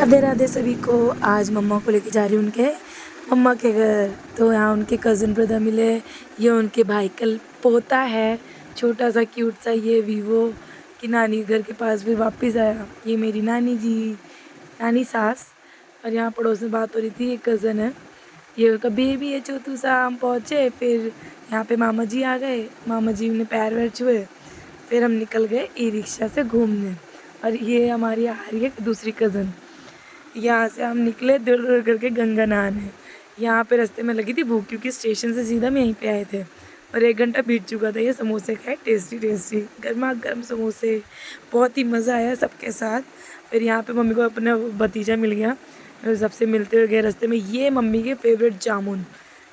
राधे राधे सभी को। आज मम्मा को लेके जा रही हूँ उनके मम्मा के घर। तो यहाँ उनके कज़न ब्रदर मिले। ये उनके भाई का पोता है, छोटा सा क्यूट सा। ये वीवो की नानी घर के पास फिर वापस आया। ये मेरी नानी जी, नानी सास। और यहाँ पड़ोस में बात हो रही थी, ये कज़न है, ये उनका बेबी है छोटू सा। हम पहुँचे, फिर यहाँ पे मामा जी आ गए। मामा जी ने पैर वैर छुए, फिर हम निकल गए ई रिक्शा से घूमने। और ये हमारी आ रही है दूसरी कज़न। यहाँ से हम निकले दूर दूर करके गंगा नहाने। यहाँ पे रास्ते में लगी थी भूख, क्योंकि स्टेशन से सीधा हम यहीं पे आए थे और 1 घंटा बीत चुका था। ये समोसे खाए, टेस्टी टेस्टी गर्मा गर्म समोसे, बहुत ही मज़ा आया सबके साथ। फिर यहाँ पे मम्मी को अपना भतीजा मिल गया, फिर सबसे मिलते हुए गए रास्ते में। ये मम्मी के फेवरेट जामुन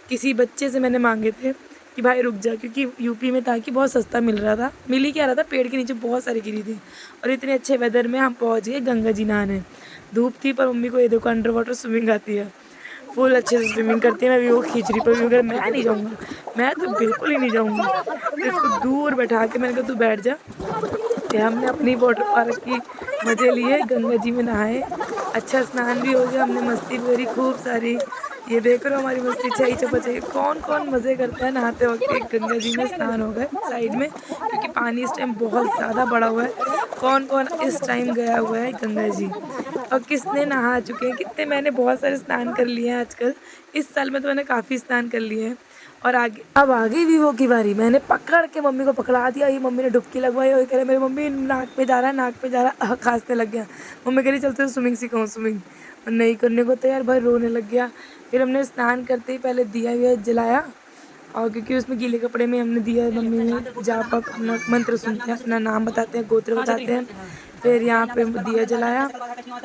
किसी बच्चे से मैंने मांगे थे कि भाई रुक जा, क्योंकि यूपी में था कि बहुत सस्ता मिल रहा था। मिल ही क्या रहा था, पेड़ के नीचे बहुत सारी गिरी थी। और इतने अच्छे वेदर में हम पहुँच गए गंगा जी नहाने। धूप थी पर मम्मी को ये देखो अंडर वाटर स्विमिंग आती है, फुल अच्छे से स्विमिंग करती है। मैं भी वो खींच रही, पर अगर मैं नहीं जाऊँगा, मैं तो बिल्कुल ही नहीं जाऊँगी। तो इसको दूर बैठा के मैंने कहा तू बैठ जा। फिर हमने अपनी वाटर पार्क की मज़े लिए, गंगा जी में नहाए, अच्छा स्नान भी हो गया। हमने मस्ती भी करी खूब सारी। ये देख रहे हो हमारी मस्ती छई चपाचई। कौन कौन मज़े करता है नहाते वक्त। एक गंगा जी में स्नान हो गए साइड में, क्योंकि पानी इस टाइम बहुत ज़्यादा बढ़ा हुआ है। कौन कौन इस टाइम गया हुआ है गंगा जी, और किसने नहा चुके हैं कितने। मैंने बहुत सारे स्नान कर लिए हैं आजकल, इस साल में तो मैंने काफ़ी स्नान कर लिए हैं। और आगे अब आ गई वीवो की बारी। मैंने पकड़ के मम्मी को पकड़ा दिया। ये मम्मी ने डुबकी लगवाई और कह रहे मेरी मम्मी नाक पे जा रहा है, नाक पे जा रहा है, खांसने लग गया। मम्मी कह रही चलते स्विमिंग सिखाऊँ स्विमिंग, और नहीं करने को तैयार, भाई रोने लग गया। फिर हमने स्नान करते ही पहले दिया विया जलाया, और क्योंकि उसमें गीले कपड़े में हमने दिया, मम्मी ने जाप अपना मंत्र सुनते हैं, अपना नाम बताते हैं, गोत्र बताते हैं। फिर यहाँ पे दिया जलाया,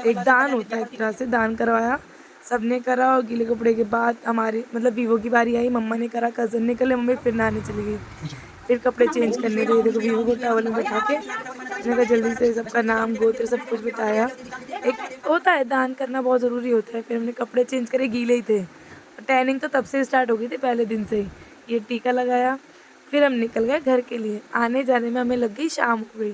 एक दान होता है, एक तरह से दान करवाया, सबने करा। और गीले कपड़े के बाद हमारी मतलब वीवो की बारी आई, मम्मा ने करा, कज़न ने कर लिया, मम्मी फिर नहाने चली गई। फिर कपड़े चेंज करने गई, देखो वीवो को टॉवल में बैठा के मैंने कहा जल्दी से सबका नाम गोत्र सब कुछ बताया। एक होता है दान करना, बहुत ज़रूरी होता है। फिर हमने कपड़े चेंज करे, गीले ही थे। टैनिंग तो तब से स्टार्ट हो गई थी, पहले दिन से ही। ये टीका लगाया, फिर हम निकल गए घर के लिए। आने जाने में हमें लग गई शाम हो गई,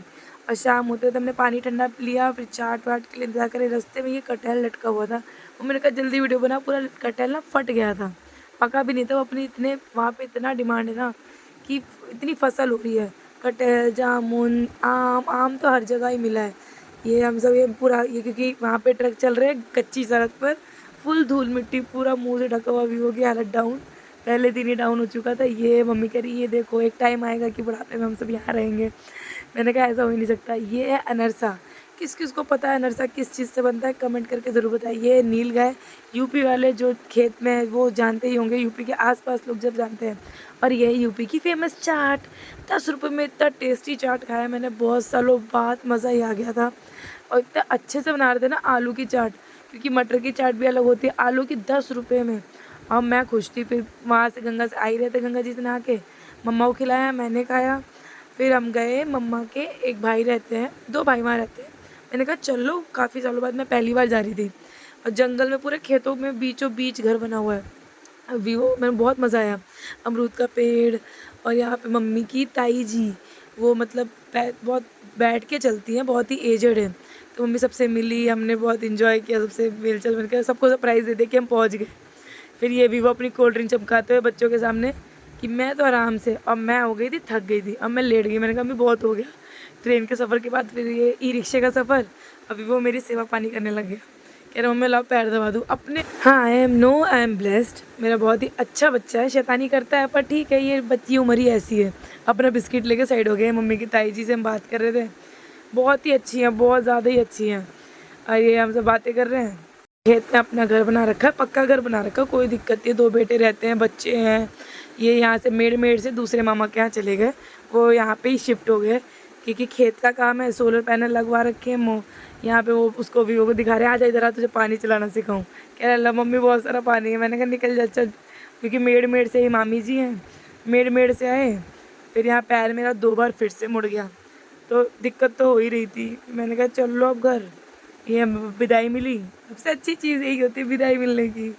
और शाम होते तो हमने पानी ठंडा लिया, फिर चाट वाट के लिए इंतजार करे। रास्ते में ये कटहल लटका हुआ था, मम्मी ने कहा जल्दी वीडियो बना। पूरा कटहल ना फट गया था, पका भी नहीं था। वो अपनी इतने वहाँ पे इतना डिमांड है ना कि इतनी फसल हो रही है। कटहल, जामुन, आम, आम तो हर जगह ही मिला है। ये हम सब ये पूरा ये क्योंकि वहाँ पे ट्रक चल रहे हैं कच्ची सड़क पर, फुल धूल मिट्टी, पूरा मुँह से ढका हुआ। वीवो की हालत डाउन, पहले दिन ही डाउन हो चुका था। ये मम्मी कह रही ये देखो एक टाइम आएगा कि बुढ़ापे में हम सब यहाँ रहेंगे। मैंने कहा ऐसा हो ही नहीं सकता। ये है अनरसा, किस किस को पता है अनरसा किस चीज़ से बनता है, कमेंट करके ज़रूर बताइए। ये नील गाय, यूपी वाले जो खेत में है वो जानते ही होंगे, यूपी के आसपास लोग जब जानते हैं। और ये यूपी की फेमस चाट, 10 रुपये में इतना टेस्टी चाट खाया मैंने, बहुत सालों बाद मज़ा ही आ गया था। और इतना अच्छे से बना रहे थे ना आलू की चाट, क्योंकि मटर की चाट भी अलग होती है, आलू की 10 रुपये में। और मैं खुश थी। फिर वहाँ से गंगा से आ ही रहे थे, गंगा जी से नहा के मम्मा को खिलाया, मैंने खाया। फिर हम गए, मम्मा के एक भाई रहते हैं, 2 भाई वहाँ रहते हैं। मैंने कहा चलो, काफ़ी सालों बाद मैं पहली बार जा रही थी। और जंगल में पूरे खेतों में बीचों बीच घर बना हुआ है। व्यू में बहुत मज़ा आया, अमरूद का पेड़। और यहाँ पे मम्मी की ताई जी, वो मतलब बहुत बैठ के चलती हैं, बहुत ही एजड है। तो मम्मी सबसे मिली, हमने बहुत इन्जॉय किया, सबसे मेल चल मिल, सबको सरप्राइज़ दे दे के हम पहुँच गए। फिर ये भी वो अपनी कोल्ड ड्रिंक चमकाते हुए बच्चों के सामने कि मैं तो आराम से, अब मैं हो गई थी, थक गई थी, अब मैं लेट गई। मैंने कहा अभी बहुत हो गया। ट्रेन के सफ़र के बाद फिर ये ई रिक्शे का सफ़र, अभी वो मेरी सेवा पानी करने लग गया। कह रहा मम्मी लाओ पैर दबा दूँ अपने। हाँ, आई एम ब्लेस्ड। मेरा बहुत ही अच्छा बच्चा है, शैतानी करता है पर ठीक है, ये बच्ची उम्र ही ऐसी है। अपना बिस्किट लेके साइड हो गए। मम्मी की ताई जी से हम बात कर रहे थे, बहुत ही अच्छी हैं, बहुत ज़्यादा ही अच्छी हैं। और ये हमसे बातें कर रहे हैं। खेत में अपना घर बना रखा है, पक्का घर बना रखा है, कोई दिक्कत नहीं है। 2 बेटे रहते हैं, बच्चे हैं। ये यहाँ से मेड से दूसरे मामा के यहाँ चले गए, वो यहाँ पे ही शिफ्ट हो गए, क्योंकि खेत का काम है। सोलर पैनल लगवा रखे हैं यहाँ पे। वो उसको भी वो दिखा रहे हैं, आ जा इधर आ, तुझे पानी चलाना सिखाऊं। कह रहा ला मम्मी बहुत सारा पानी है। मैंने कहा निकल जा चल, क्योंकि मेड से ही मामी जी हैं, मेड से आए। फिर यहाँ पैर मेरा 2 बार फिर से मुड़ गया, तो दिक्कत तो हो ही रही थी। मैंने कहा चल लो अब घर। ये विदाई मिली, सबसे अच्छी चीज़ यही होती है विदाई मिलने की।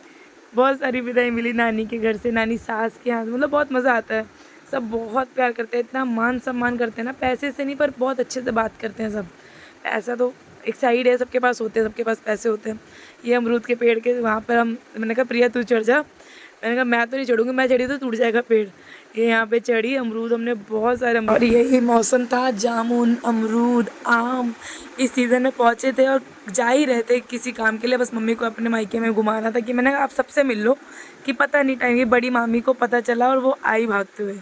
बहुत सारी विदाई मिली नानी के घर से, नानी सास के यहाँ से, मतलब बहुत मज़ा आता है। सब बहुत प्यार करते हैं, इतना मान सम्मान करते हैं ना, पैसे से नहीं पर बहुत अच्छे से बात करते हैं सब। पैसा तो एक साइड है, सबके पास होते हैं, सबके पास पैसे होते हैं। ये अमरूद के पेड़ के वहाँ पर मैंने कहा प्रिया तू चढ़ जा, मैंने कहा मैं तो नहीं चढ़ूँगी, मैं चढ़ी तो टूट जाएगा पेड़। ये यहाँ पे चढ़ी, अमरूद हमने बहुत सारे, और यही मौसम था, जामुन, अमरूद, आम इस सीज़न में पहुँचे थे और जा ही रहे थे किसी काम के लिए। बस मम्मी को अपने मायके में घुमाना था कि मैंने कहा आप सबसे मिल लो, कि पता नहीं टाइम। ये बड़ी मामी को पता चला और वो आई भागते हुए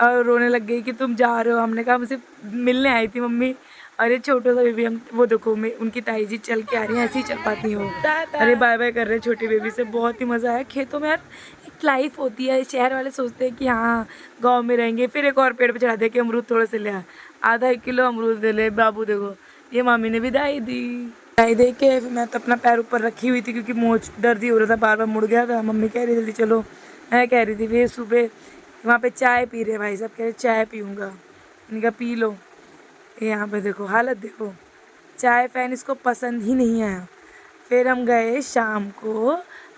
और रोने लग गई कि तुम जा रहे हो। हमने कहा मुझसे मिलने आई थी मम्मी। अरे छोटा सा बेबी, हम वो देखो मैं उनकी ताई जी चल के आ रही हैं, ऐसे ही चल पाती हैं वो। अरे बाय बाय कर रहे हैं छोटी बेबी से। बहुत ही मज़ा आया। खेतों में यार एक लाइफ होती है। शहर वाले सोचते हैं कि हाँ गांव में रहेंगे, फिर एक और पेड़ पे चढ़ा दे कि अमरूद थोड़े से ले आ, आधा 1 किलो अमरूद दे ले। बाबू देखो ये मामी ने विदाई दी। विदाई दे के फिर मैं तो अपना पैर ऊपर रखी हुई थी क्योंकि मोच दर्द ही हो रहा था, बार बार मुड़ गया था। मम्मी कह रही जल्दी चलो, मैं कह रही थी फिर सुबह वहाँ पे चाय पी रहे भाई साहब, कह रहे चाय पीऊँगा। मैंने कहा पी लो। यहाँ पे देखो हालत देखो, चाय फैन इसको पसंद ही नहीं आया। फिर हम गए शाम को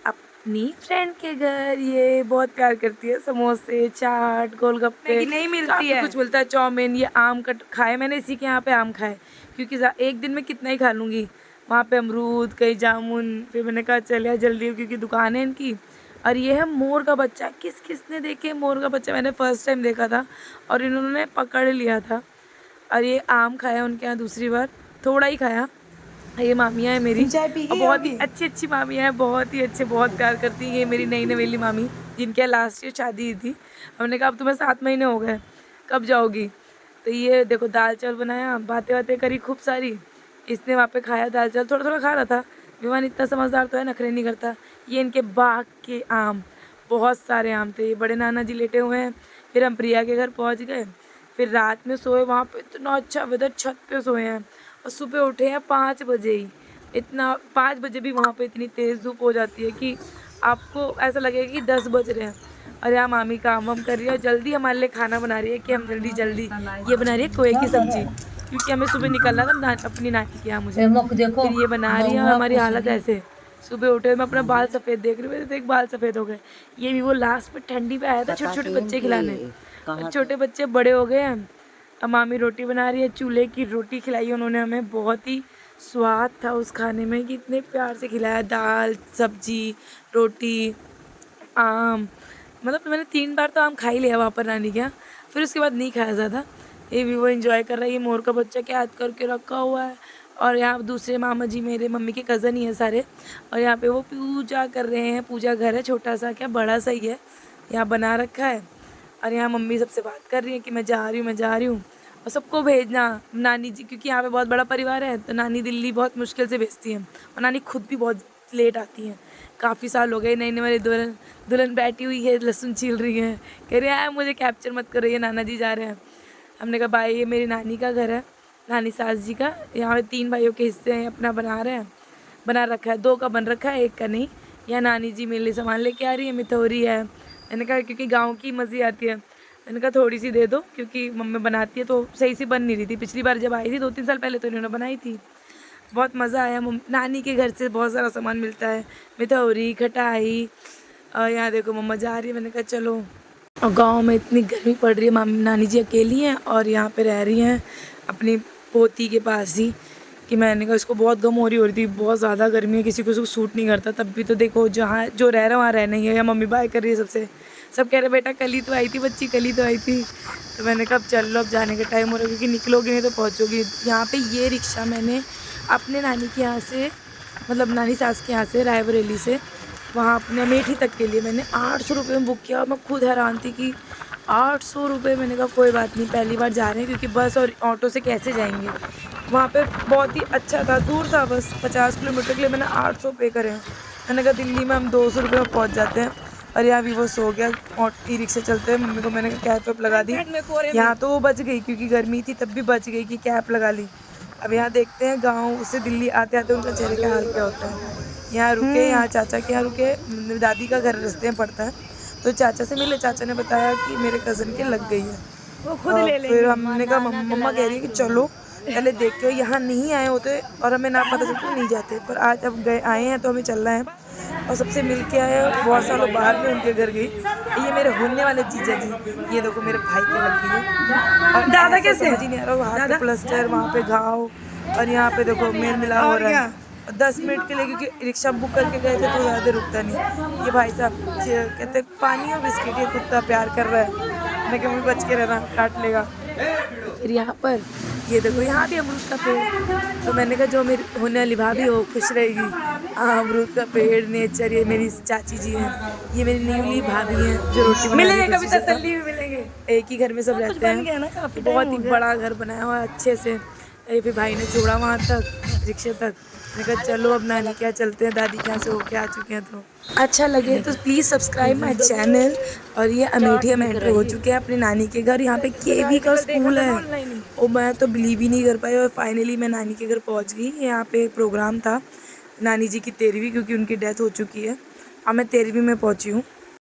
अपनी फ्रेंड के घर। ये बहुत प्यार करती है, समोसे, चाट, गोलगप्पे नहीं मिलती है, कुछ मिलता है, चाउमीन। ये आम कट खाए मैंने, इसी के यहाँ पे आम खाए क्योंकि एक दिन में कितना ही खा लूँगी। वहाँ पे अमरूद, कई जामुन। फिर मैंने कहा चलिए जल्दी क्योंकि दुकान है इनकी। और ये है मोर का बच्चा। किसने देखे मोर का बच्चा? मैंने फर्स्ट टाइम देखा था और इन्होंने पकड़ लिया था। और ये आम खाया उनके यहाँ दूसरी बार, थोड़ा ही खाया। ये मामियाँ हैं मेरी, बहुत ही अच्छी मामियाँ हैं, बहुत ही अच्छे, बहुत प्यार करती हैं। ये मेरी नई नवेली मामी जिनके यहाँ लास्ट ईयर शादी हुई थी। हमने कहा अब तुम्हें 7 महीने हो गए, कब जाओगी? तो ये देखो दाल चावल बनाया, बातें करी खूब सारी। इसने वहाँ पे खाया दाल चावल, थोड़ा थोड़ा खा रहा था। विमान इतना समझदार तो है, नखरे नहीं करता। ये इनके बाग के आम, बहुत सारे आम थे। ये बड़े नाना जी लेटे हुए हैं। फिर हम प्रिया के घर पहुँच गए। फिर रात में सोए वहाँ पे, इतना अच्छा वेदर, छत पे सोए हैं। और सुबह उठे हैं 5 बजे ही। इतना 5 बजे भी वहाँ पे इतनी तेज़ धूप हो जाती है कि आपको ऐसा लगेगा कि 10 बज रहे हैं। और यहाँ मामी काम वाम कर रही है और जल्दी हमारे लिए खाना बना रही है कि हम जल्दी ये बना रही है कोए की सब्जी, क्योंकि हमें सुबह निकलना था अपनी नानी के यहाँ। मुझे फिर ये बना रही है और हमारी हालत ऐसे। सुबह उठे मैं अपना बाल सफ़ेद देख रही हूँ, तो एक बाल सफ़ेद हो गए। ये भी वो लास्ट में ठंडी पे आया था छोटे छोटे बच्चे खिलाने। छोटे बच्चे बड़े हो गए हैं। अब मामी रोटी बना रही है, चूल्हे की रोटी खिलाई उन्होंने हमें। बहुत ही स्वाद था उस खाने में कि इतने प्यार से खिलाया। दाल, सब्जी, रोटी, आम। मतलब मैंने 3 बार तो आम खा ही लिया वहाँ पर नानी के यहाँ, फिर उसके बाद नहीं खाया ज़्यादा। ये भी वो एंजॉय कर रहा है। ये मोर का बच्चा क्या याद करके रखा हुआ है। और यहाँ दूसरे मामा जी मेरे मम्मी के कज़न ही हैं सारे। और यहाँ पे वो पूजा कर रहे हैं। पूजा घर है छोटा सा, क्या बड़ा सा ही है, यहाँ बना रखा है। और यहाँ मम्मी सबसे बात कर रही है कि मैं जा रही हूँ। और सबको भेजना नानी जी, क्योंकि यहाँ पे बहुत बड़ा परिवार है तो नानी दिल्ली बहुत मुश्किल से भेजती हैं। और नानी खुद भी बहुत लेट आती हैं। काफ़ी साल हो गए, नई वाली दुल्हन बैठी हुई है, लहसुन छील रही है, कह रही है मुझे कैप्चर मत करो, ये नाना जी जा रहे हैं। हमने कहा भाई ये मेरी नानी का घर है, नानी सास जी का। यहाँ पे 3 भाइयों के हिस्से हैं, अपना बना रखा है। 2 का बन रखा है, 1 का नहीं। यहाँ नानी जी मेरे लिए सामान लेके आ रही है, मिथौरी है। मैंने कहा क्योंकि गांव की मज़े आती है, मैंने कहा थोड़ी सी दे दो क्योंकि मम्मी बनाती है तो सही से बन नहीं रही थी। पिछली बार जब आई थी 2-3 साल पहले तो इन्होंने बनाई थी। बहुत मज़ा आया। नानी के घर से बहुत सारा सामान मिलता है, मिथौरी, खटाई। और यहाँ देखो मम्मा जा रही है, मैंने कहा चलो। और गांव में इतनी गर्मी पड़ रही है, मामी नानी जी अकेली हैं और यहाँ पे रह रही हैं अपनी पोती के पास ही, कि मैंने कहा इसको बहुत गम हो रही थी। बहुत ज़्यादा गर्मी है, किसी को सूट नहीं करता। तब भी तो देखो जहाँ जो रह रहा है वहाँ रहना ही है। या मम्मी बाय कर रही है सबसे, सब कह रहे बेटा कल ही तो आई थी बच्ची, कल ही तो आई थी। तो मैंने कहा अब चल लो, अब जाने का टाइम हो रहा है क्योंकि निकलोगी नहीं तो पहुँचोगी। यहाँ पे ये रिक्शा मैंने अपने नानी के यहाँ से, मतलब नानी सास के यहाँ से, रायबरेली से वहाँ अपने अमेठी तक के लिए मैंने 800 रुपये में बुक किया। और मैं खुद हैरान थी कि 800 रुपये। मैंने कहा कोई बात नहीं, पहली बार जा रहे हैं क्योंकि बस और ऑटो से कैसे जाएंगे। वहाँ पे बहुत ही अच्छा था, दूर था, बस 50 किलोमीटर के लिए मैंने 800 पे करे हैं। मैंने कहा दिल्ली में हम 200 रुपये में पहुँच जाते हैं। और यहाँ भी वो सो गया, ई रिक्शा चलते हैं। मम्मी को मैंने कहा कैप वैप लगा दी। यहाँ तो वो बच गई क्योंकि गर्मी थी, तब भी बच गई कि कैप लगा ली। अब यहाँ देखते हैं गाँव से दिल्ली आते आते उनका चेहरे का हाल क्या होता है। यहाँ रुके, यहाँ चाचा के यहाँ रुके, दादी का घर रास्ते में पड़ता है। तो चाचा से मिले, चाचा ने बताया कि मेरे कज़न के लग गई है, वो खुद ले लेंगे। फिर हमने कहा मम्मा कह रही है कि चलो पहले देख के, यहाँ नहीं आए होते और हमें ना पता चलता नहीं जाते, पर आज अब आए हैं तो हमें चलना है। और सबसे मिल के आए, बहुत सालों बाद में उनके घर गई। ये मेरे होने वाले जीजा जी, ये देखो मेरे भाई के लग गई है। और दादा कैसे जी नहीं आ रहा, वहाँ पे प्लास्टर, वहाँ पे घाव, और यहाँ पे देखो मेल मिला हो रहा है 10 मिनट के लिए, क्योंकि रिक्शा बुक करके गए थे तो ज़्यादा रुकता नहीं। ये भाई साहब कहते पानी और बिस्किट, ये कुत्ता प्यार कर रहा है, मैं कहीं बच के रहना काट लेगा। फिर यहाँ पर ये देखो यहाँ भी अमरूद का पेड़, तो मैंने कहा जो मेरी होने वाली भाभी हो खुश रहेगी। अमरूद का पेड़, नेचर, ये मेरी चाची जी हैं, ये मेरी न्यूली भाभी हैं जो रोटी मिलेंगे कभी तसल्ली में मिलेंगे। एक ही घर में सब रहते हैं, बहुत ही बड़ा घर बनाया हुआ है अच्छे से। ये फिर भाई ने जोड़ा वहाँ तक रिक्शे तक, मैंने कहा चलो अब नानी क्या चलते हैं, दादी क्या से होके आ चुके हैं। तो अच्छा लगे तो प्लीज़ सब्सक्राइब माय चैनल। और ये अमेठी में एंटर हो चुके हैं अपनी नानी के घर। यहाँ पे केवी का स्कूल है और मैं तो बिलीव ही नहीं कर पाई, और फाइनली मैं नानी के घर पहुँच गई। यहाँ पे प्रोग्राम था नानी जी की 13वीं, क्योंकि उनकी डेथ हो चुकी है। अब मैं 13वीं में पहुँची हूँ।